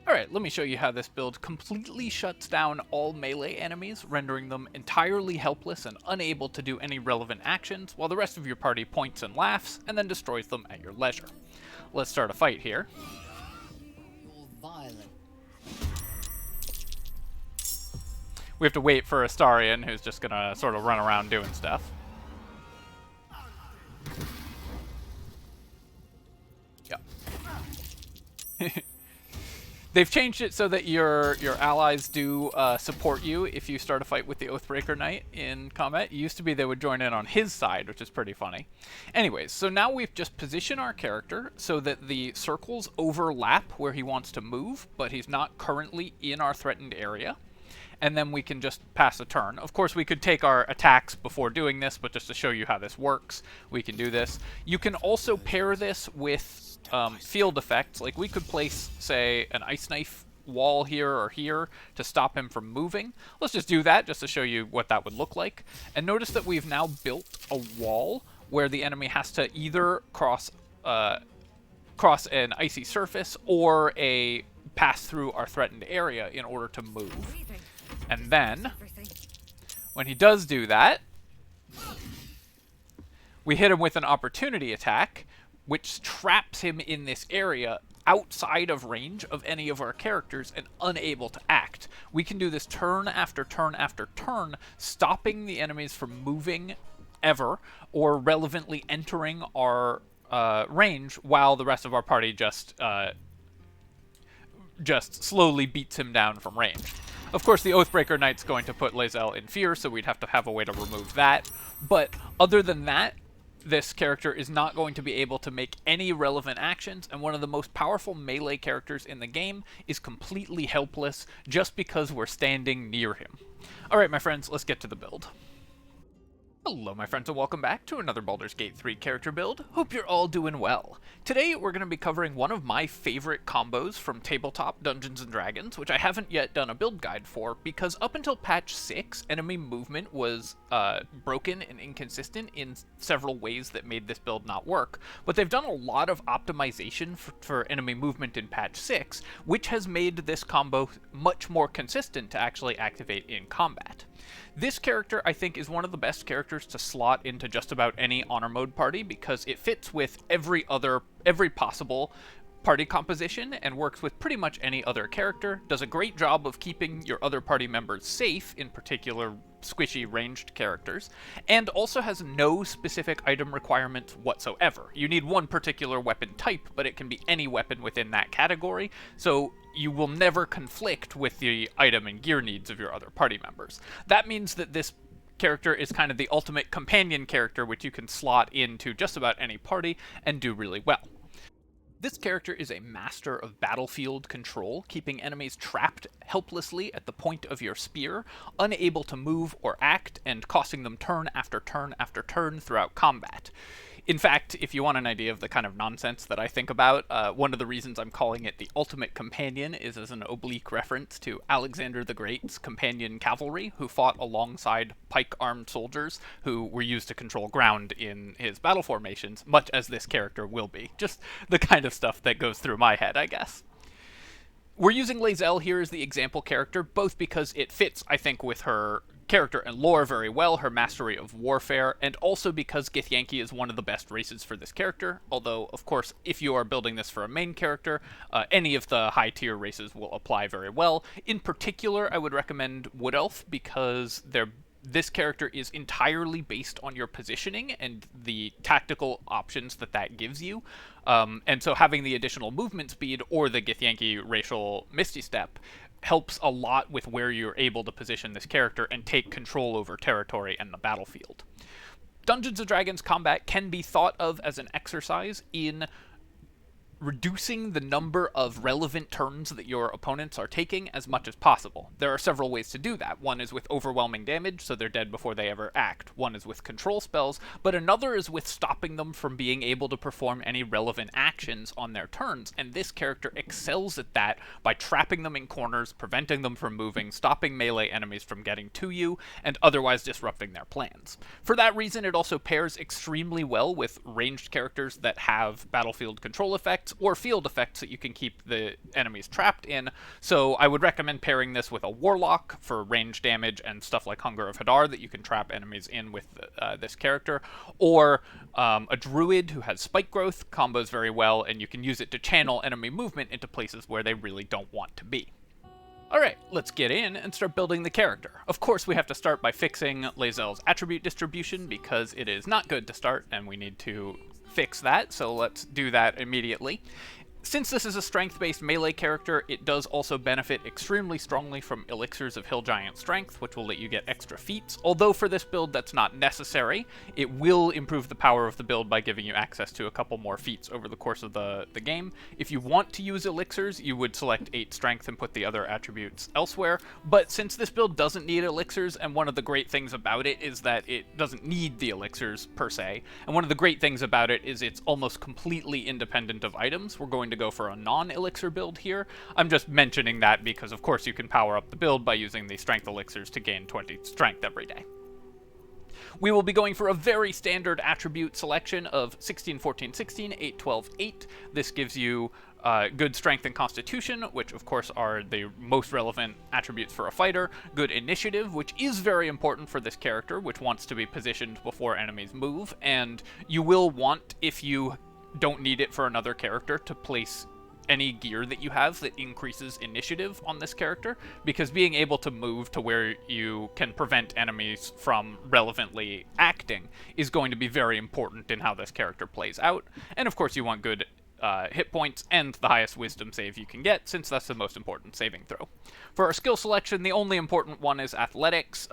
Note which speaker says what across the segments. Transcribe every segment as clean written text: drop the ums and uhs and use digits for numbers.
Speaker 1: Alright, let me show you how this build completely shuts down all melee enemies, rendering them entirely helpless and unable to do any relevant actions, while the rest of your party points and laughs, and then destroys them at your leisure. Let's start a fight here. We have to wait for Astarion, who's just gonna sort of run around doing stuff. Yeah. They've changed it so that your allies do support you if you start a fight with the Oathbreaker Knight in combat. It used to be they would join in on his side, which is pretty funny. Anyways, so now we've just positioned our character so that the circles overlap where he wants to move, but he's not currently in our threatened area. And then we can just pass a turn. Of course, we could take our attacks before doing this, but just to show you how this works, we can do this. You can also pair this with field effects. Like, we could place, say, an ice knife wall here or here to stop him from moving. Let's just do that just to show you what that would look like. And notice that we've now built a wall where the enemy has to either cross an icy surface or pass through our threatened area in order to move. And then, when he does do that, we hit him with an opportunity attack, which traps him in this area outside of range of any of our characters and unable to act. We can do this turn after turn after turn, stopping the enemies from moving ever, or relevantly entering our range, while the rest of our party just slowly beats him down from range. Of course, the Oathbreaker Knight's going to put Lae'zel in fear, so we'd have to have a way to remove that. But other than that, this character is not going to be able to make any relevant actions, and one of the most powerful melee characters in the game is completely helpless just because we're standing near him. Alright, my friends, let's get to the build. Hello my friends and welcome back to another Baldur's Gate 3 character build. Hope you're all doing well. Today we're going to be covering one of my favorite combos from tabletop Dungeons & Dragons, which I haven't yet done a build guide for, because up until patch 6, enemy movement was broken and inconsistent in several ways that made this build not work, but they've done a lot of optimization for enemy movement in patch 6, which has made this combo much more consistent to actually activate in combat. This character, I think, is one of the best characters to slot into just about any honor mode party because it fits with every possible party composition and works with pretty much any other character, does a great job of keeping your other party members safe, in particular squishy ranged characters, and also has no specific item requirements whatsoever. You need one particular weapon type, but it can be any weapon within that category, so you will never conflict with the item and gear needs of your other party members. That means that this character is kind of the ultimate companion character, which you can slot into just about any party and do really well. This character is a master of battlefield control, keeping enemies trapped helplessly at the point of your spear, unable to move or act, and costing them turn after turn after turn throughout combat. In fact, if you want an idea of the kind of nonsense that I think about, one of the reasons I'm calling it the Ultimate Companion is as an oblique reference to Alexander the Great's companion cavalry, who fought alongside pike-armed soldiers who were used to control ground in his battle formations, much as this character will be. Just the kind of stuff that goes through my head, I guess. We're using Lae'zel here as the example character, both because it fits, I think, with her character and lore very well, her mastery of warfare, and also because Githyanki is one of the best races for this character, although, of course, if you are building this for a main character, any of the high-tier races will apply very well. In particular, I would recommend Wood Elf, because this character is entirely based on your positioning and the tactical options that gives you. And so having the additional movement speed or the Githyanki racial Misty Step helps a lot with where you're able to position this character and take control over territory and the battlefield. Dungeons & Dragons combat can be thought of as an exercise in reducing the number of relevant turns that your opponents are taking as much as possible. There are several ways to do that. One is with overwhelming damage, so they're dead before they ever act. One is with control spells, but another is with stopping them from being able to perform any relevant actions on their turns, and this character excels at that by trapping them in corners, preventing them from moving, stopping melee enemies from getting to you, and otherwise disrupting their plans. For that reason, it also pairs extremely well with ranged characters that have battlefield control effects, effects or field effects that you can keep the enemies trapped in. So I would recommend pairing this with a Warlock for range damage and stuff like Hunger of Hadar that you can trap enemies in with this character, or a Druid who has Spike Growth, combos very well, and you can use it to channel enemy movement into places where they really don't want to be. Alright, let's get in and start building the character. Of course, we have to start by fixing Lae'zel's attribute distribution because it is not good to start, and we need to fix that, so let's do that immediately. Since this is a strength-based melee character, it does also benefit extremely strongly from Elixirs of Hill Giant Strength, which will let you get extra feats. Although for this build that's not necessary, it will improve the power of the build by giving you access to a couple more feats over the course of the game. If you want to use Elixirs, you would select 8 Strength and put the other attributes elsewhere, but since this build doesn't need Elixirs, and one of the great things about it is that it doesn't need the Elixirs per se, and one of the great things about it is it's almost completely independent of items, we're going to go for a non-elixir build here. I'm just mentioning that because of course you can power up the build by using the strength elixirs to gain 20 strength every day. We will be going for a very standard attribute selection of 16, 14, 16, 8, 12, 8. This gives you good strength and constitution, which of course are the most relevant attributes for a fighter. Good initiative, which is very important for this character, which wants to be positioned before enemies move, and you will want, if you don't need it for another character, to place any gear that you have that increases initiative on this character, because being able to move to where you can prevent enemies from relevantly acting is going to be very important in how this character plays out. And of course you want good hit points and the highest wisdom save you can get, since that's the most important saving throw. For our skill selection, the only important one is athletics.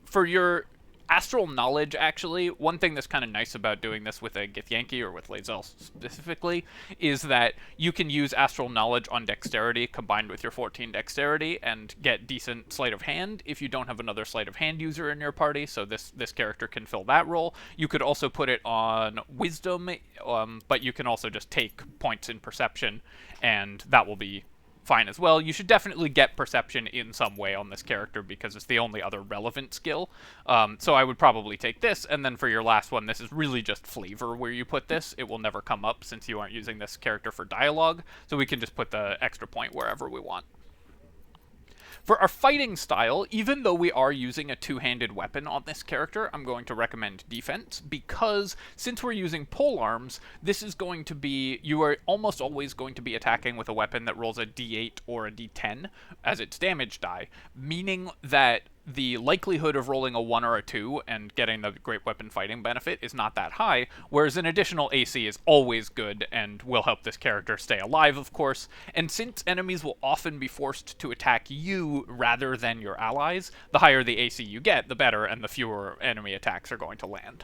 Speaker 1: For your Astral Knowledge, actually, one thing that's kind of nice about doing this with a Githyanki, or with Lae'zel specifically, is that you can use Astral Knowledge on Dexterity combined with your 14 Dexterity and get decent Sleight of Hand if you don't have another Sleight of Hand user in your party, so this character can fill that role. You could also put it on Wisdom, but you can also just take points in Perception, and that will be fine as well. You should definitely get Perception in some way on this character because it's the only other relevant skill. So I would probably take this, and then for your last one, this is really just flavor where you put this. It will never come up since you aren't using this character for dialogue, so we can just put the extra point wherever we want. For our fighting style, even though we are using a two-handed weapon on this character, I'm going to recommend defense, because since we're using polearms, this is going to be, you are almost always going to be attacking with a weapon that rolls a d8 or a d10 as its damage die, meaning that the likelihood of rolling a 1 or a 2 and getting the great weapon fighting benefit is not that high, whereas an additional AC is always good and will help this character stay alive, of course. And since enemies will often be forced to attack you rather than your allies, the higher the AC you get, the better, and the fewer enemy attacks are going to land.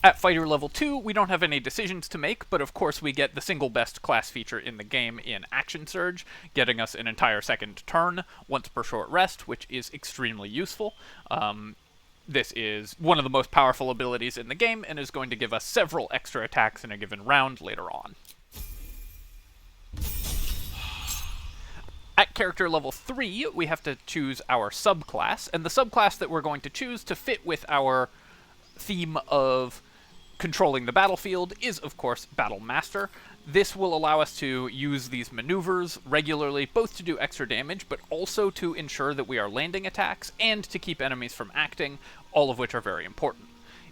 Speaker 1: At fighter level 2, we don't have any decisions to make, but of course we get the single best class feature in the game in Action Surge, getting us an entire second turn, once per short rest, which is extremely useful. This is one of the most powerful abilities in the game, and is going to give us several extra attacks in a given round later on. At character level 3, we have to choose our subclass, and the subclass that we're going to choose to fit with our theme of controlling the battlefield is, of course, Battlemaster. This will allow us to use these maneuvers regularly, both to do extra damage, but also to ensure that we are landing attacks, and to keep enemies from acting, all of which are very important.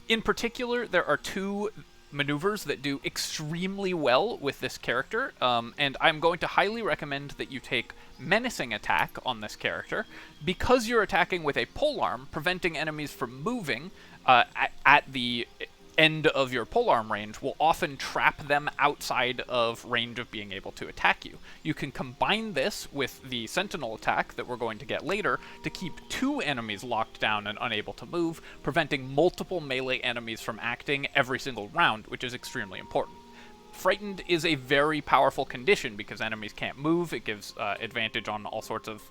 Speaker 1: In particular, there are 2 maneuvers that do extremely well with this character, and I'm going to highly recommend that you take Menacing Attack on this character, because you're attacking with a polearm, preventing enemies from moving at the end of your polearm range will often trap them outside of range of being able to attack you. You can combine this with the Sentinel attack that we're going to get later to keep 2 enemies locked down and unable to move, preventing multiple melee enemies from acting every single round, which is extremely important. Frightened is a very powerful condition because enemies can't move. It gives advantage on all sorts of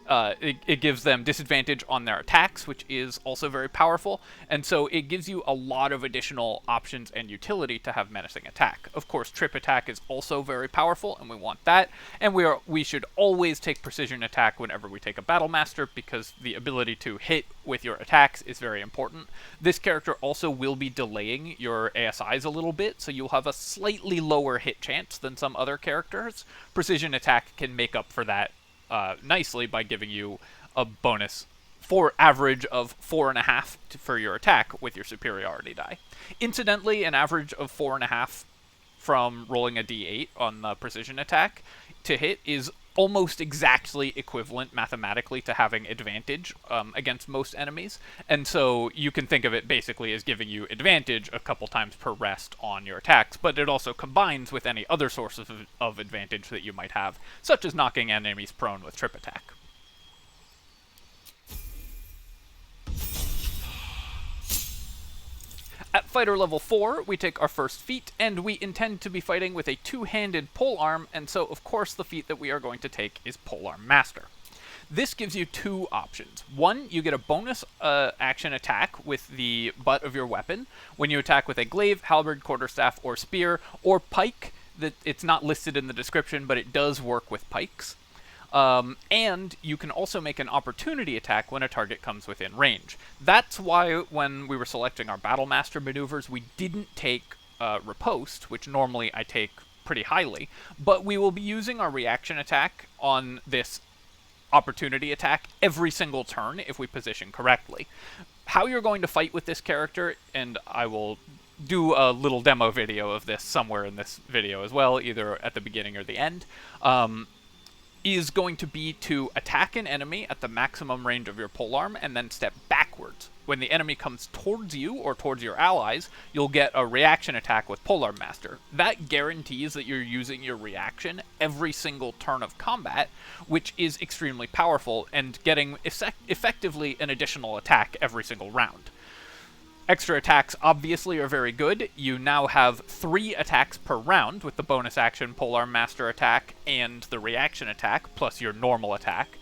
Speaker 1: it gives them disadvantage on their attacks, which is also very powerful, and so it gives you a lot of additional options and utility to have menacing attack. Of course, trip attack is also very powerful, and we want that, and we should always take precision attack whenever we take a Battlemaster, because the ability to hit with your attacks is very important. This character also will be delaying your ASIs a little bit, so you'll have a slightly lower hit chance than some other characters. Precision attack can make up for that nicely by giving you a bonus for average of 4.5 for your attack with your superiority die. Incidentally, an average of 4.5 from rolling a d8 on the precision attack to hit is almost exactly equivalent mathematically to having advantage against most enemies, and so you can think of it basically as giving you advantage a couple times per rest on your attacks, but it also combines with any other sources of advantage that you might have, such as knocking enemies prone with trip attack. At fighter level 4, we take our first feat, and we intend to be fighting with a two-handed polearm, and so of course the feat that we are going to take is Polearm Master. This gives you two options. One, you get a bonus action attack with the butt of your weapon when you attack with a glaive, halberd, quarterstaff, or spear, or pike. It's not listed in the description, but it does work with pikes. And you can also make an opportunity attack when a target comes within range. That's why when we were selecting our Battlemaster maneuvers, we didn't take Riposte, which normally I take pretty highly, but we will be using our reaction attack on this opportunity attack every single turn if we position correctly. How you're going to fight with this character, and I will do a little demo video of this somewhere in this video as well, either at the beginning or the end, is going to be to attack an enemy at the maximum range of your polearm and then step backwards. When the enemy comes towards you or towards your allies, you'll get a reaction attack with Polearm Master. That guarantees that you're using your reaction every single turn of combat, which is extremely powerful, and getting effectively an additional attack every single round. Extra attacks obviously are very good. You now have 3 attacks per round with the bonus action Polearm Master attack and the reaction attack, plus your normal attack,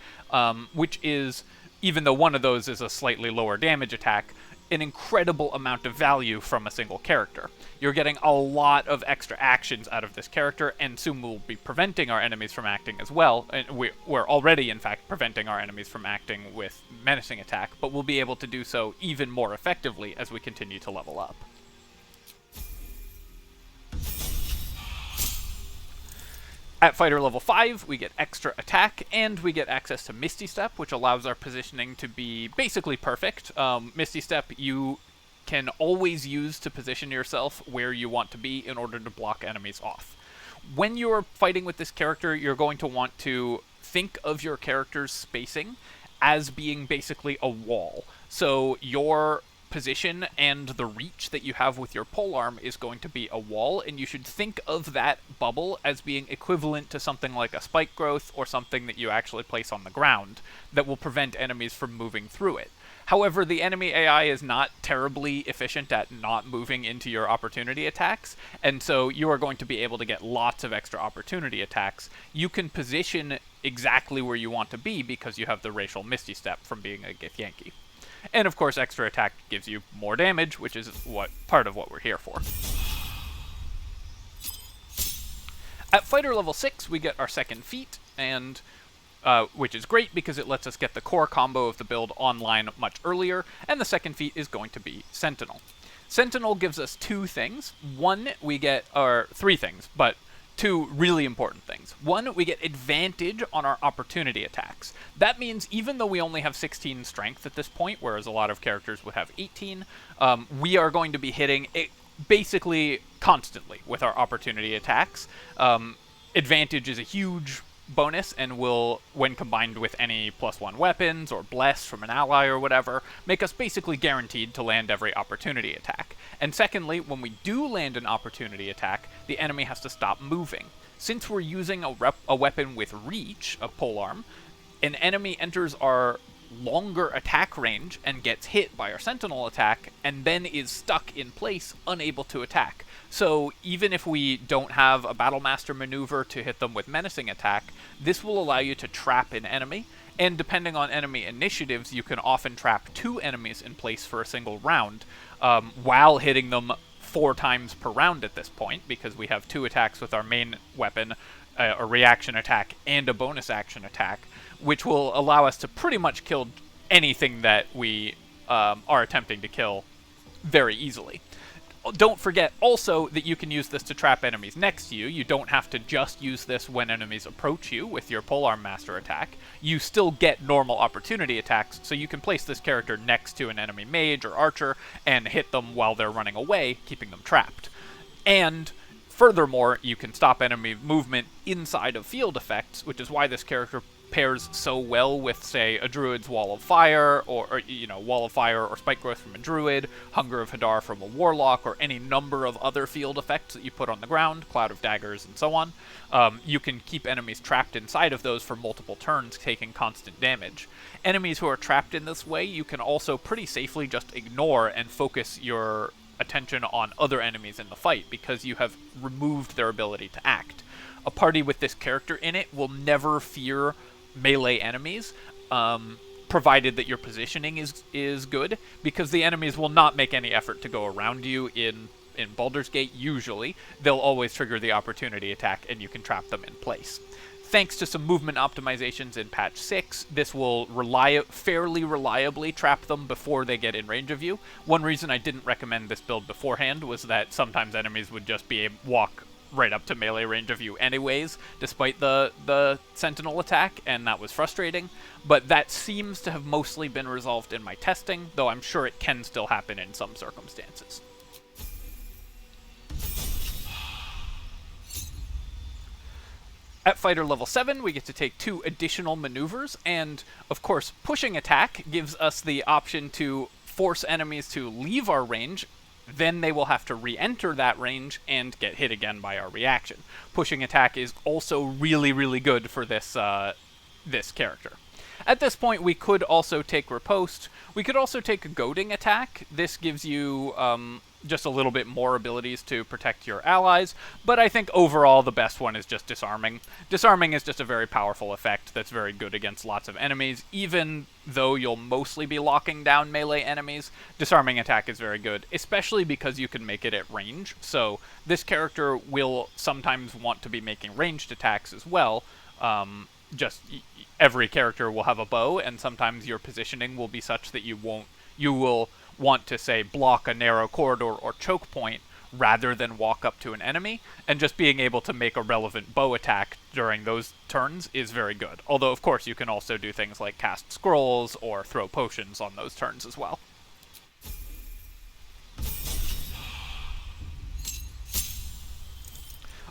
Speaker 1: which is, even though one of those is a slightly lower damage attack, an incredible amount of value from a single character. You're getting a lot of extra actions out of this character, and soon we'll be preventing our enemies from acting as well. And we're already, in fact, preventing our enemies from acting with menacing attack, but we'll be able to do so even more effectively as we continue to level up. At fighter level 5, we get extra attack, and we get access to Misty Step, which allows our positioning to be basically perfect. Misty Step you can always use to position yourself where you want to be in order to block enemies off. When you're fighting with this character, you're going to want to think of your character's spacing as being basically a wall. So your position and the reach that you have with your polearm is going to be a wall, and you should think of that bubble as being equivalent to something like a spike growth or something that you actually place on the ground that will prevent enemies from moving through it. However, the enemy AI is not terribly efficient at not moving into your opportunity attacks, and so you are going to be able to get lots of extra opportunity attacks. You can position exactly where you want to be because you have the racial Misty Step from being a Githyanki. And of course, extra attack gives you more damage, which is part of what we're here for. At fighter level 6, we get our second feat, and which is great because it lets us get the core combo of the build online much earlier, and the second feat is going to be Sentinel. Sentinel gives us 2 things. One, we get, or 3 things, but 2 really important things. One, we get advantage on our opportunity attacks. That means even though we only have 16 strength at this point, whereas a lot of characters would have 18, we are going to be hitting it basically constantly with our opportunity attacks. Advantage is a huge bonus and will, when combined with any +1 weapons or bless from an ally or whatever, make us basically guaranteed to land every opportunity attack. And secondly, when we do land an opportunity attack, the enemy has to stop moving. Since we're using a weapon with reach, a polearm, an enemy enters our longer attack range and gets hit by our sentinel attack, and then is stuck in place, unable to attack. So even if we don't have a Battlemaster maneuver to hit them with menacing attack, this will allow you to trap an enemy, and depending on enemy initiatives, you can often trap 2 enemies in place for a single round, while hitting them 4 times per round at this point, because we have 2 attacks with our main weapon, a reaction attack, and a bonus action attack, which will allow us to pretty much kill anything that we are attempting to kill very easily. Don't forget also that you can use this to trap enemies next to you. You don't have to just use this when enemies approach you with your Polearm Master attack. You still get normal opportunity attacks, so you can place this character next to an enemy mage or archer and hit them while they're running away, keeping them trapped. And furthermore, you can stop enemy movement inside of field effects, which is why this character pairs so well with, say, a druid's Wall of Fire, or Wall of Fire or Spike Growth from a druid, Hunger of Hadar from a warlock, or any number of other field effects that you put on the ground, Cloud of Daggers, and so on. You can keep enemies trapped inside of those for multiple turns, taking constant damage. Enemies who are trapped in this way, you can also pretty safely just ignore and focus your attention on other enemies in the fight, because you have removed their ability to act. A party with this character in it will never fear melee enemies, provided that your positioning is good, because the enemies will not make any effort to go around you in Baldur's Gate. Usually they'll always trigger the opportunity attack and you can trap them in place. Thanks to some movement optimizations in patch 6, this will fairly reliably trap them before they get in range of you. One reason I didn't recommend this build beforehand was that sometimes enemies would just walk right up to melee range of you anyways, despite the sentinel attack, and that was frustrating. But that seems to have mostly been resolved in my testing, though I'm sure it can still happen in some circumstances. At fighter level 7, we get to take 2 additional maneuvers, and of course, pushing attack gives us the option to force enemies to leave our range. Then they will have to re-enter that range and get hit again by our reaction. Pushing attack is also really, really good for this this character. At this point, we could also take riposte. We could also take a goading attack. This gives you just a little bit more abilities to protect your allies, but I think overall the best one is just disarming. Disarming is just a very powerful effect that's very good against lots of enemies. Even though you'll mostly be locking down melee enemies, disarming attack is very good, especially because you can make it at range. So this character will sometimes want to be making ranged attacks as well. Just every character will have a bow, and sometimes your positioning will be such that you will want to, say, block a narrow corridor or choke point rather than walk up to an enemy, and just being able to make a relevant bow attack during those turns is very good. Although, of course, you can also do things like cast scrolls or throw potions on those turns as well.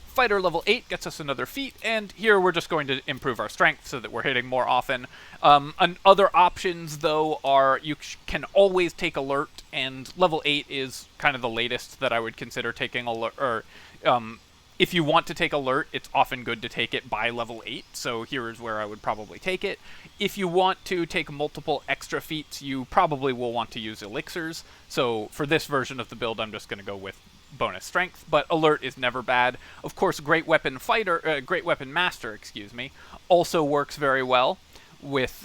Speaker 1: Fighter level 8 gets us another feat, and here we're just going to improve our strength so that we're hitting more often. Other options, though, are you can always take alert, and level 8 is kind of the latest that I would consider taking alert. Or, if you want to take alert, it's often good to take it by level 8, so here is where I would probably take it. If you want to take multiple extra feats, you probably will want to use elixirs, so for this version of the build, I'm just going to go with bonus strength, but alert is never bad. Of course, Great Weapon Master, also works very well with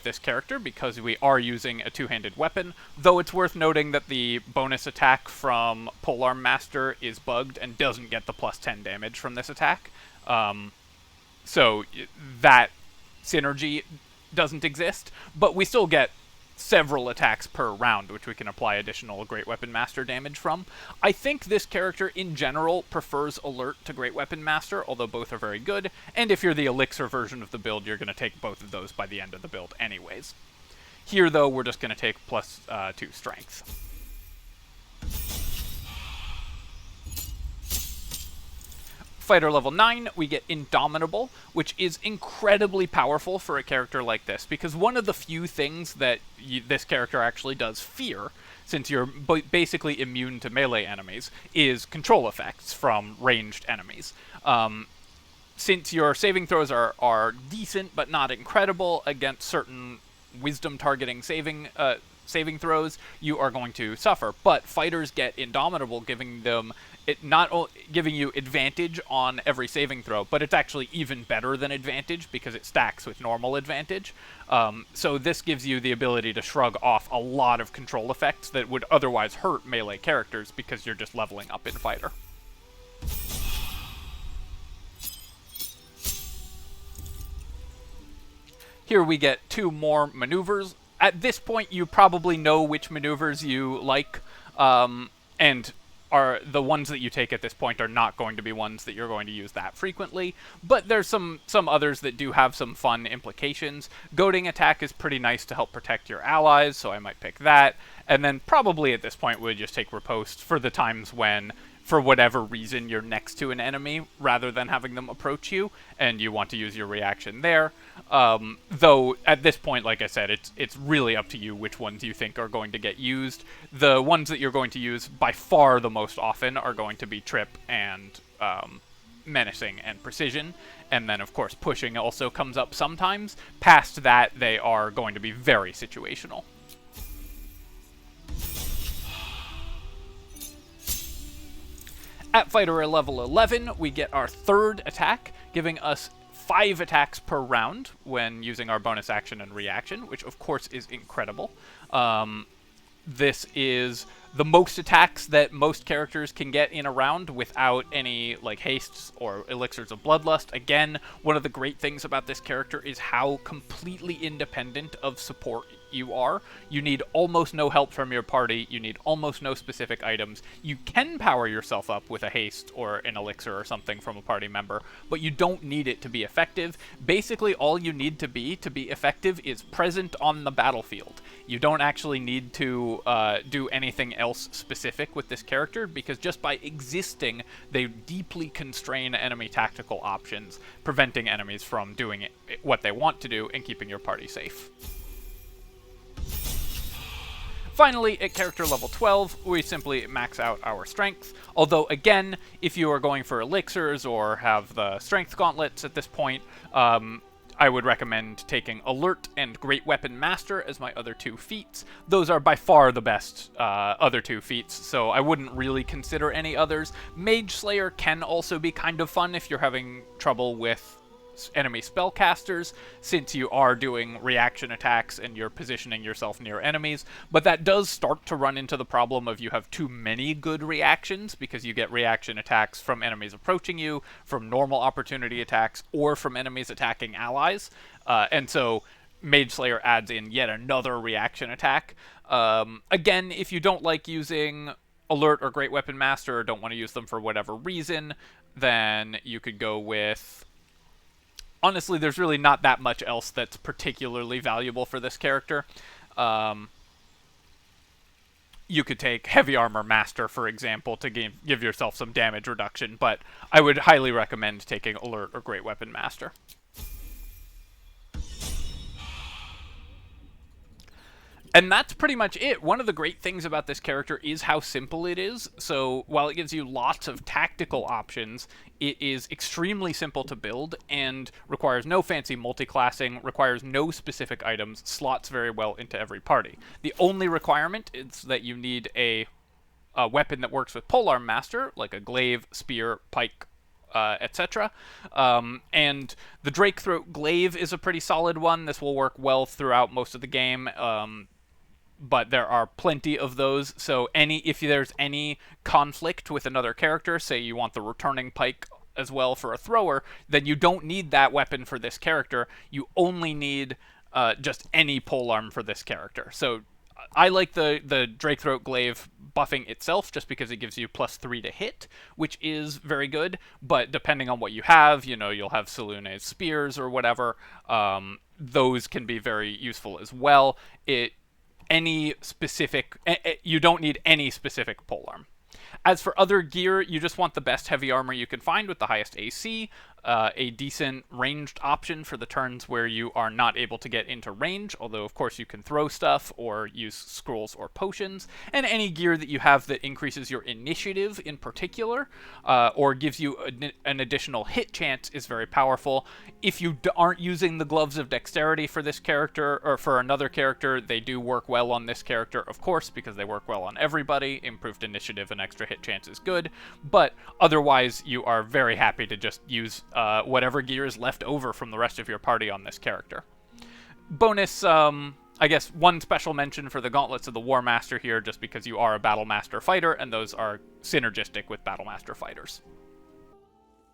Speaker 1: this character because we are using a two-handed weapon, though it's worth noting that the bonus attack from Polearm Master is bugged and doesn't get the plus 10 damage from this attack. So that synergy doesn't exist, but we still get several attacks per round, which we can apply additional Great Weapon Master damage from. I think this character, in general, prefers Alert to Great Weapon Master, although both are very good, and if you're the Elixir version of the build, you're going to take both of those by the end of the build anyways. Here, though, we're just going to take plus 2 Strength. Fighter level 9, we get Indomitable, which is incredibly powerful for a character like this, because one of the few things that this character actually does fear, since you're basically immune to melee enemies, is control effects from ranged enemies. Since your saving throws are decent, but not incredible, against certain wisdom targeting saving saving throws, you are going to suffer. But fighters get Indomitable, giving them giving you advantage on every saving throw, but it's actually even better than advantage because it stacks with normal advantage. So this gives you the ability to shrug off a lot of control effects that would otherwise hurt melee characters because you're just leveling up in fighter. Here we get 2 more maneuvers. At this point, you probably know which maneuvers you like, and are the ones that you take at this point are not going to be ones that you're going to use that frequently, but there's some others that do have some fun implications. Goading attack is pretty nice to help protect your allies, so I might pick that. And then probably at this point we'd just take Riposte for the times when, for whatever reason, you're next to an enemy rather than having them approach you, and you want to use your reaction there. Though, at this point, like I said, it's really up to you which ones you think are going to get used. The ones that you're going to use by far the most often are going to be Trip and Menacing and Precision, and then, of course, Pushing also comes up sometimes. Past that, they are going to be very situational. At Fighter level 11, we get our 3rd attack, giving us 5 attacks per round when using our bonus action and reaction, which of course is incredible. This is the most attacks that most characters can get in a round without any like hastes or elixirs of bloodlust. Again, one of the great things about this character is how completely independent of support you are. You need almost no help from your party. You need almost no specific items. You can power yourself up with a haste or an elixir or something from a party member, but you don't need it to be effective. Basically, all you need to be effective is present on the battlefield. You don't actually need to do anything else specific with this character, because just by existing, they deeply constrain enemy tactical options, preventing enemies from doing what they want to do and keeping your party safe. Finally, at character level 12, we simply max out our strength, although again, if you are going for elixirs or have the strength gauntlets at this point, I would recommend taking Alert and Great Weapon Master as my other 2 feats. Those are by far the best other 2 feats, so I wouldn't really consider any others. Mage Slayer can also be kind of fun if you're having trouble with enemy spellcasters, since you are doing reaction attacks and you're positioning yourself near enemies, but that does start to run into the problem of you have too many good reactions, because you get reaction attacks from enemies approaching you, from normal opportunity attacks, or from enemies attacking allies, and so Mage Slayer adds in yet another reaction attack. Again, if you don't like using Alert or Great Weapon Master, or don't want to use them for whatever reason, then you could go with... Honestly, there's really not that much else that's particularly valuable for this character. You could take Heavy Armor Master, for example, to give yourself some damage reduction, but I would highly recommend taking Alert or Great Weapon Master. And that's pretty much it. One of the great things about this character is how simple it is. So while it gives you lots of tactical options, it is extremely simple to build and requires no fancy multi-classing, requires no specific items, slots very well into every party. The only requirement is that you need a weapon that works with Polearm Master, like a glaive, spear, pike, etc. And the Drake Throat Glaive is a pretty solid one. This will work well throughout most of the game. But there are plenty of those, so if there's any conflict with another character, say you want the returning pike as well for a thrower, then you don't need that weapon for this character. You only need just any polearm for this character. So I like the Drake Throat Glaive buffing itself just because it gives you +3 to hit, which is very good, but depending on what you have, you'll have Salune's spears or whatever, those can be very useful as well. You don't need any specific polearm. As for other gear, you just want the best heavy armor you can find with the highest AC. a decent ranged option for the turns where you are not able to get into range, although of course you can throw stuff or use scrolls or potions, and any gear that you have that increases your initiative in particular, or gives you an additional hit chance is very powerful. If you aren't using the Gloves of Dexterity for this character, or for another character, they do work well on this character, of course, because they work well on everybody. Improved initiative and extra hit chance is good, but otherwise you are very happy to just use whatever gear is left over from the rest of your party on this character. Bonus, I guess one special mention for the Gauntlets of the War Master here, just because you are a Battlemaster Fighter, and those are synergistic with Battlemaster Fighters.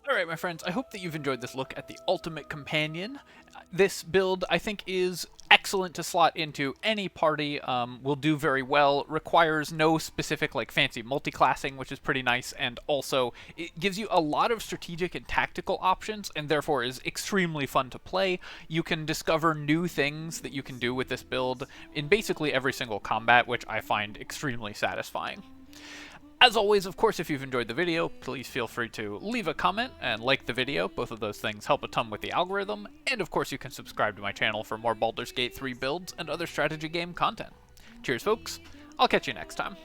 Speaker 1: Alright, my friends, I hope that you've enjoyed this look at the Ultimate Companion. This build, I think, is excellent to slot into any party, will do very well, requires no specific, like, fancy multi-classing, which is pretty nice, and also it gives you a lot of strategic and tactical options, and therefore is extremely fun to play. You can discover new things that you can do with this build in basically every single combat, which I find extremely satisfying. As always, of course, if you've enjoyed the video, please feel free to leave a comment and like the video. Both of those things help a ton with the algorithm. And of course, you can subscribe to my channel for more Baldur's Gate 3 builds and other strategy game content. Cheers, folks. I'll catch you next time.